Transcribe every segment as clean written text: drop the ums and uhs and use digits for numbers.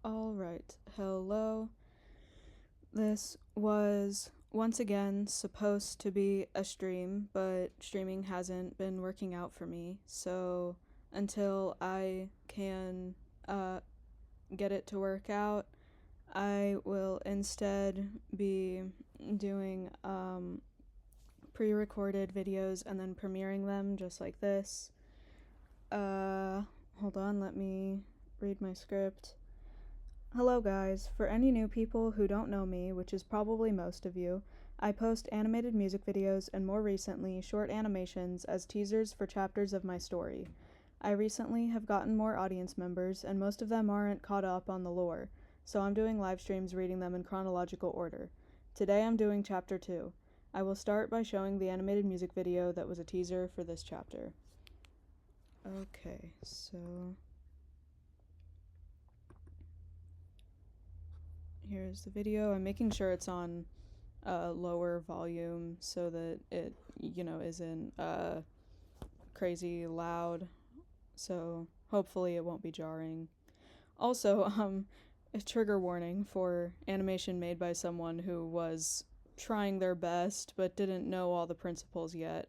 Alright, hello. This was once again supposed to be a stream, but streaming hasn't been working out for me, so until I can get it to work out, I will instead be doing pre-recorded videos and then premiering them just like this. Hold on, let me read my script. Hello guys, for any new people who don't know me, which is probably most of you, I post animated music videos and more recently short animations as teasers for chapters of my story. I recently have gotten more audience members and most of them aren't caught up on the lore, so I'm doing live streams reading them in chronological order. Today I'm doing chapter 2. I will start by showing the animated music video that was a teaser for this chapter. Okay, so here's the video. I'm making sure it's on lower volume so that it, isn't crazy loud. So hopefully it won't be jarring. Also, a trigger warning for animation made by someone who was trying their best but didn't know all the principles yet.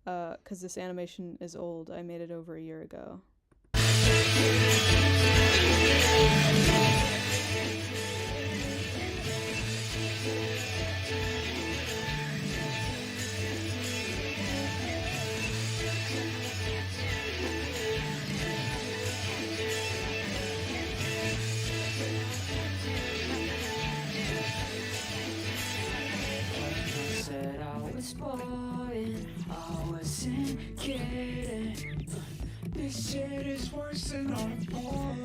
'Cause this animation is old. I made it over a year ago. Said I was boring, I wasn't kidding. This shit is worse than I thought.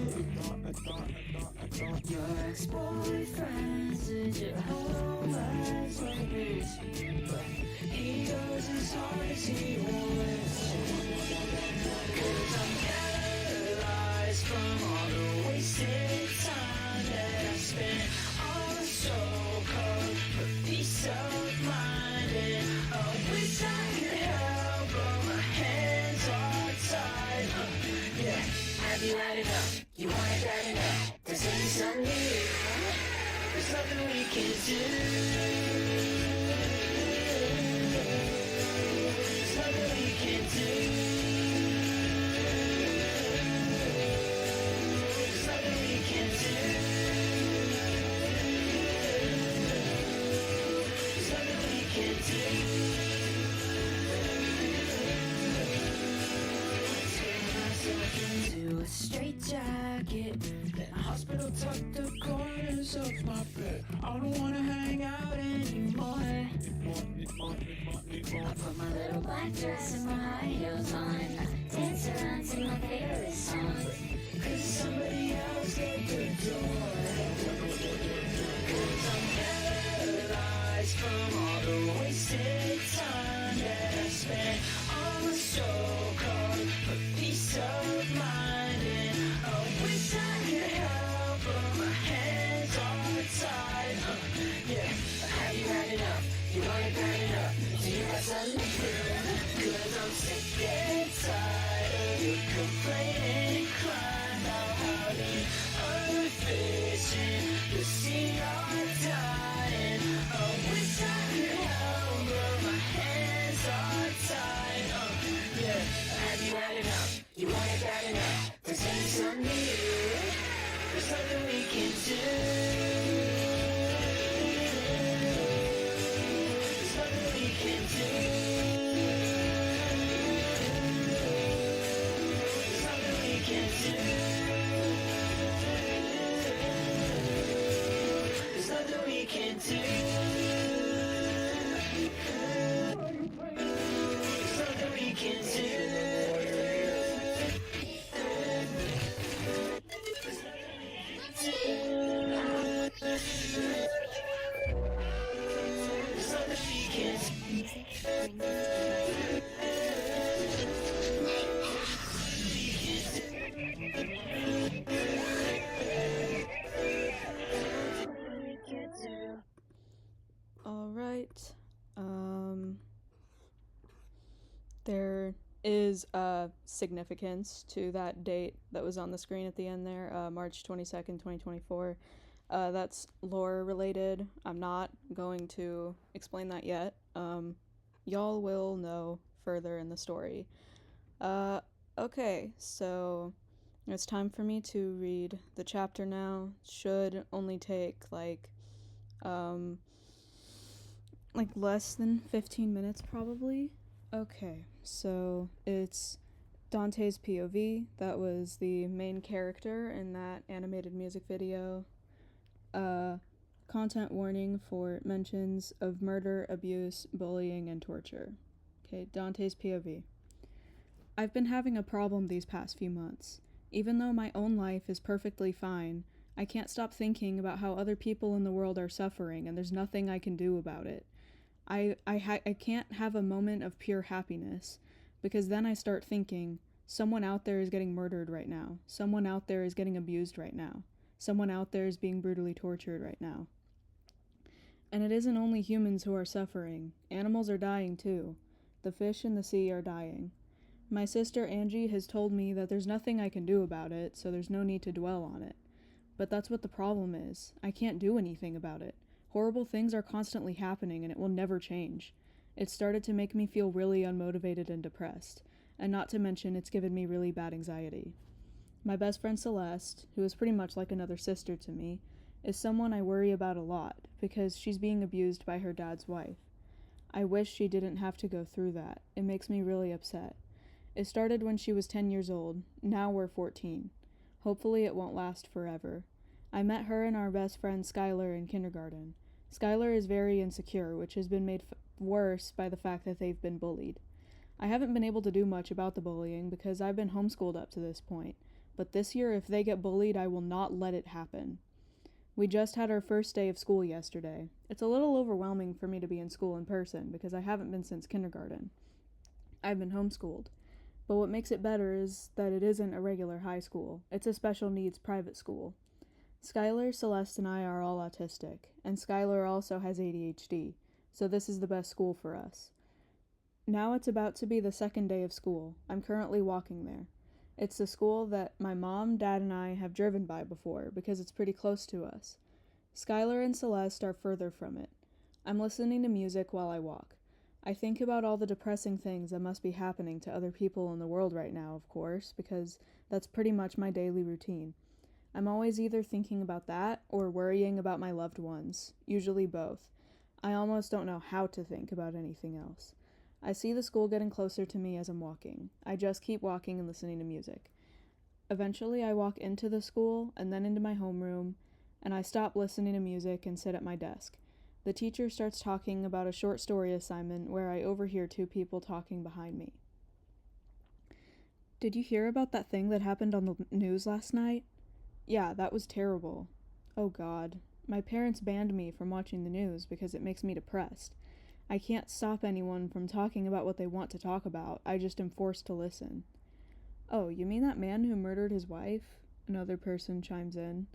Your ex-boyfriend said your whole life's like this, but he goes as hard as he wants. Cause I'm paralyzed from all the wasted time that I spent on a so-called peace of mind. And I wish I could help, but my hands are tied. Yeah, have you had enough? You want it bad enough? There's only something new. There's nothing we can do. There's nothing we can do. There's nothing we can do. There's nothing we can do. Into a straight jacket, then a hospital tucked the corners of my bed. I don't wanna hang out anymore. I put my little black dress and my high heels on. I dance around to my favorite songs. Cause somebody else get the door. Cause I'm paralyzed from all the wasted time that I spent on my so-called peace of mind. And I wish I could help, but my hands are tied. Yeah, have you had enough? You want it bad enough? Do you got something to prove? Cause I'm sick and tired of you complaining, crying out how the unefficient the sea are dying. I wish I could help, but my hands are tied. Yeah, have you had enough? You want it bad enough? There's only something new. There's nothing we can do. There's nothing we can do. There's nothing we can do. There's nothing we can do. There's nothing we can do. There's nothing we can do. is significance to that date that was on the screen at the end there, March 22nd, 2024. That's lore related. I'm not going to explain that yet. Y'all will know further in the story. Okay, so it's time for me to read the chapter now. Should only take less than 15 minutes probably. Okay, so it's Dante's POV. That was the main character in that animated music video. Content warning for mentions of murder, abuse, bullying, and torture. Okay, Dante's POV. I've been having a problem these past few months. Even though my own life is perfectly fine, I can't stop thinking about how other people in the world are suffering and there's nothing I can do about it. I can't have a moment of pure happiness, because then I start thinking, someone out there is getting murdered right now. Someone out there is getting abused right now. Someone out there is being brutally tortured right now. And it isn't only humans who are suffering. Animals are dying too. The fish in the sea are dying. My sister Angie has told me that there's nothing I can do about it, so there's no need to dwell on it. But that's what the problem is. I can't do anything about it. Horrible things are constantly happening and it will never change. It started to make me feel really unmotivated and depressed, and not to mention it's given me really bad anxiety. My best friend Celeste, who is pretty much like another sister to me, is someone I worry about a lot because she's being abused by her dad's wife. I wish she didn't have to go through that. It makes me really upset. It started when she was 10 years old. Now we're 14. Hopefully it won't last forever. I met her and our best friend Skylar in kindergarten. Skylar is very insecure, which has been made worse by the fact that they've been bullied. I haven't been able to do much about the bullying because I've been homeschooled up to this point, but this year if they get bullied, I will not let it happen. We just had our first day of school yesterday. It's a little overwhelming for me to be in school in person because I haven't been since kindergarten. I've been homeschooled. But what makes it better is that it isn't a regular high school. It's a special needs private school. Skylar, Celeste, and I are all autistic, and Skylar also has ADHD, so this is the best school for us. Now it's about to be the second day of school. I'm currently walking there. It's the school that my mom, dad, and I have driven by before because it's pretty close to us. Skylar and Celeste are further from it. I'm listening to music while I walk. I think about all the depressing things that must be happening to other people in the world right now, of course, because that's pretty much my daily routine. I'm always either thinking about that or worrying about my loved ones, usually both. I almost don't know how to think about anything else. I see the school getting closer to me as I'm walking. I just keep walking and listening to music. Eventually I walk into the school and then into my homeroom, and I stop listening to music and sit at my desk. The teacher starts talking about a short story assignment where I overhear two people talking behind me. Did you hear about that thing that happened on the news last night? Yeah, that was terrible. Oh God. My parents banned me from watching the news because it makes me depressed. I can't stop anyone from talking about what they want to talk about. I just am forced to listen. Oh, you mean that man who murdered his wife? Another person chimes in.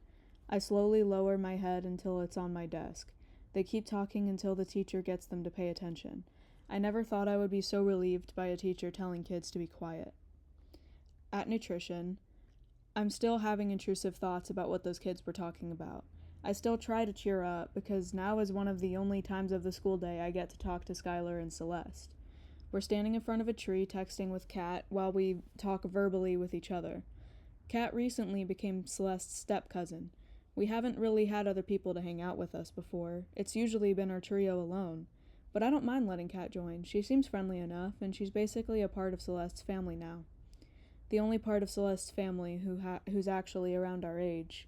I slowly lower my head until it's on my desk. They keep talking until the teacher gets them to pay attention. I never thought I would be so relieved by a teacher telling kids to be quiet. At nutrition, I'm still having intrusive thoughts about what those kids were talking about. I still try to cheer up because now is one of the only times of the school day I get to talk to Skylar and Celeste. We're standing in front of a tree texting with Kat while we talk verbally with each other. Kat recently became Celeste's step-cousin. We haven't really had other people to hang out with us before. It's usually been our trio alone. But I don't mind letting Kat join. She seems friendly enough, and she's basically a part of Celeste's family now. The only part of Celeste's family who's actually around our age.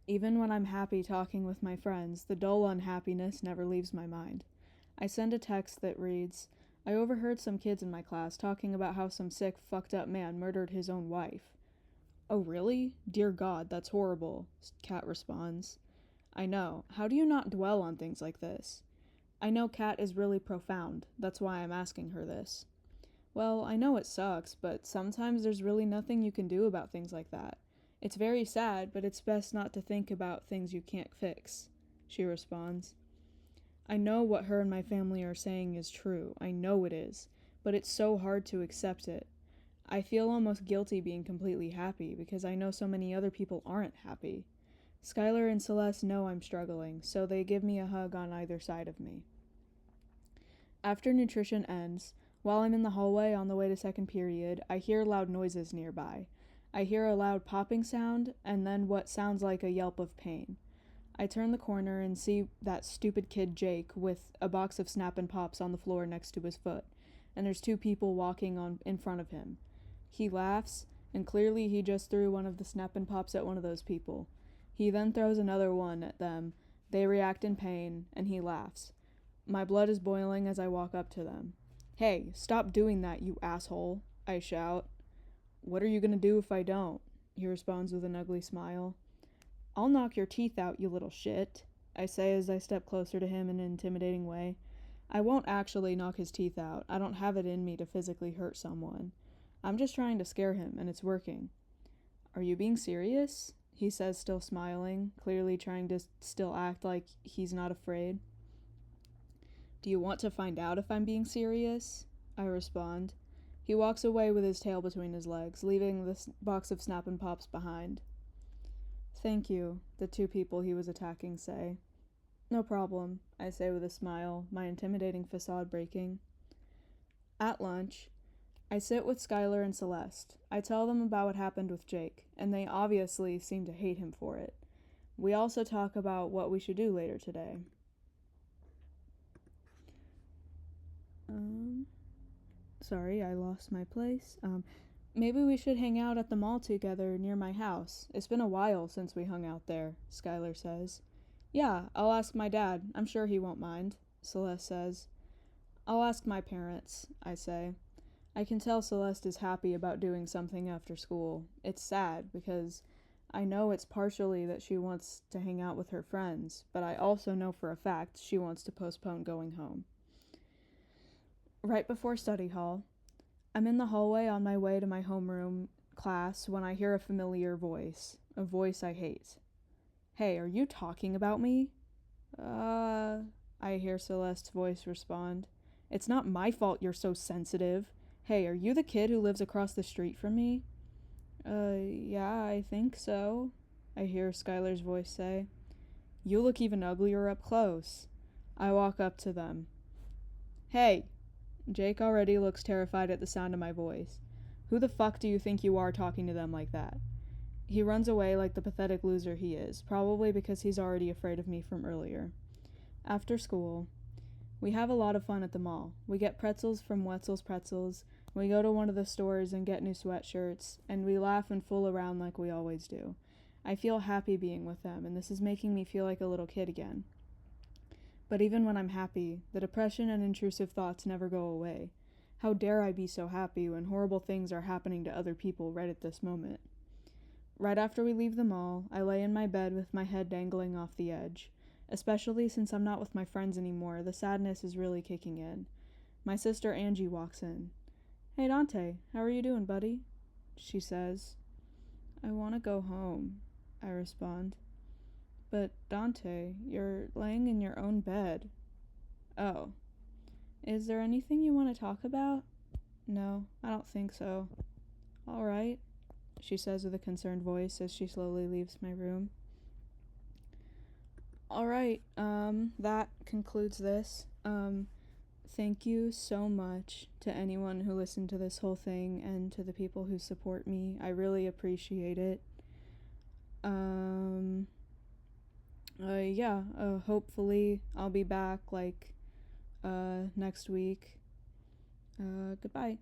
Even when I'm happy talking with my friends, the dull unhappiness never leaves my mind. I send a text that reads, I overheard some kids in my class talking about how some sick, fucked up man murdered his own wife. Oh really? Dear God, that's horrible, Kat responds. I know. How do you not dwell on things like this? I know Kat is really profound. That's why I'm asking her this. Well, I know it sucks, but sometimes there's really nothing you can do about things like that. It's very sad, but it's best not to think about things you can't fix, she responds. I know what her and my family are saying is true. I know it is. but it's so hard to accept it. I feel almost guilty being completely happy because I know so many other people aren't happy. Skylar and Celeste know I'm struggling, so they give me a hug on either side of me. After nutrition ends, while I'm in the hallway on the way to second period, I hear loud noises nearby. I hear a loud popping sound and then what sounds like a yelp of pain. I turn the corner and see that stupid kid Jake with a box of Snap and Pops on the floor next to his foot, and there's two people walking on in front of him. He laughs, and clearly he just threw one of the Snap and Pops at one of those people. He then throws another one at them. They react in pain, and he laughs. My blood is boiling as I walk up to them. "Hey, stop doing that, you asshole," I shout. "What are you gonna do if I don't?" he responds with an ugly smile. "I'll knock your teeth out, you little shit," I say as I step closer to him in an intimidating way. I won't actually knock his teeth out. I don't have it in me to physically hurt someone. I'm just trying to scare him, and it's working. "Are you being serious?" he says, still smiling, clearly trying to still act like he's not afraid. "Do you want to find out if I'm being serious?" I respond. He walks away with his tail between his legs, leaving the box of Snap and Pops behind. "Thank you," the two people he was attacking say. "No problem," I say with a smile, my intimidating facade breaking. At lunch, I sit with Skylar and Celeste. I tell them about what happened with Jake, and they obviously seem to hate him for it. We also talk about what we should do later today. Sorry, I lost my place. Maybe we should hang out at the mall together near my house. It's been a while since we hung out there, Skylar says. "Yeah, I'll ask my dad. I'm sure he won't mind," Celeste says. "I'll ask my parents," I say. I can tell Celeste is happy about doing something after school. It's sad because I know it's partially that she wants to hang out with her friends, but I also know for a fact she wants to postpone going home. Right before study hall, I'm in the hallway on my way to my homeroom class when I hear a familiar voice, a voice I hate. "Hey, are you talking about me?" I hear Celeste's voice respond. "It's not my fault you're so sensitive. Hey, are you the kid who lives across the street from me?" Yeah, I think so," I hear Skylar's voice say. "You look even uglier up close." I walk up to them. "Hey!" Jake already looks terrified at the sound of my voice. "Who the fuck do you think you are talking to them like that?" He runs away like the pathetic loser he is, probably because he's already afraid of me from earlier. After school, we have a lot of fun at the mall. We get pretzels from Wetzel's Pretzels, we go to one of the stores and get new sweatshirts, and we laugh and fool around like we always do. I feel happy being with them, and this is making me feel like a little kid again. But even when I'm happy, the depression and intrusive thoughts never go away. How dare I be so happy when horrible things are happening to other people right at this moment? Right after we leave the mall, I lay in my bed with my head dangling off the edge. Especially since I'm not with my friends anymore, the sadness is really kicking in. My sister Angie walks in. "Hey Dante, how are you doing, buddy?" she says. "I want to go home," I respond. "But Dante, you're laying in your own bed." "Oh. Is there anything you want to talk about?" "No, I don't think so." "All right," she says with a concerned voice as she slowly leaves my room. All right, that concludes this. Thank you so much to anyone who listened to this whole thing and to the people who support me. I really appreciate it. Hopefully I'll be back, next week. Goodbye.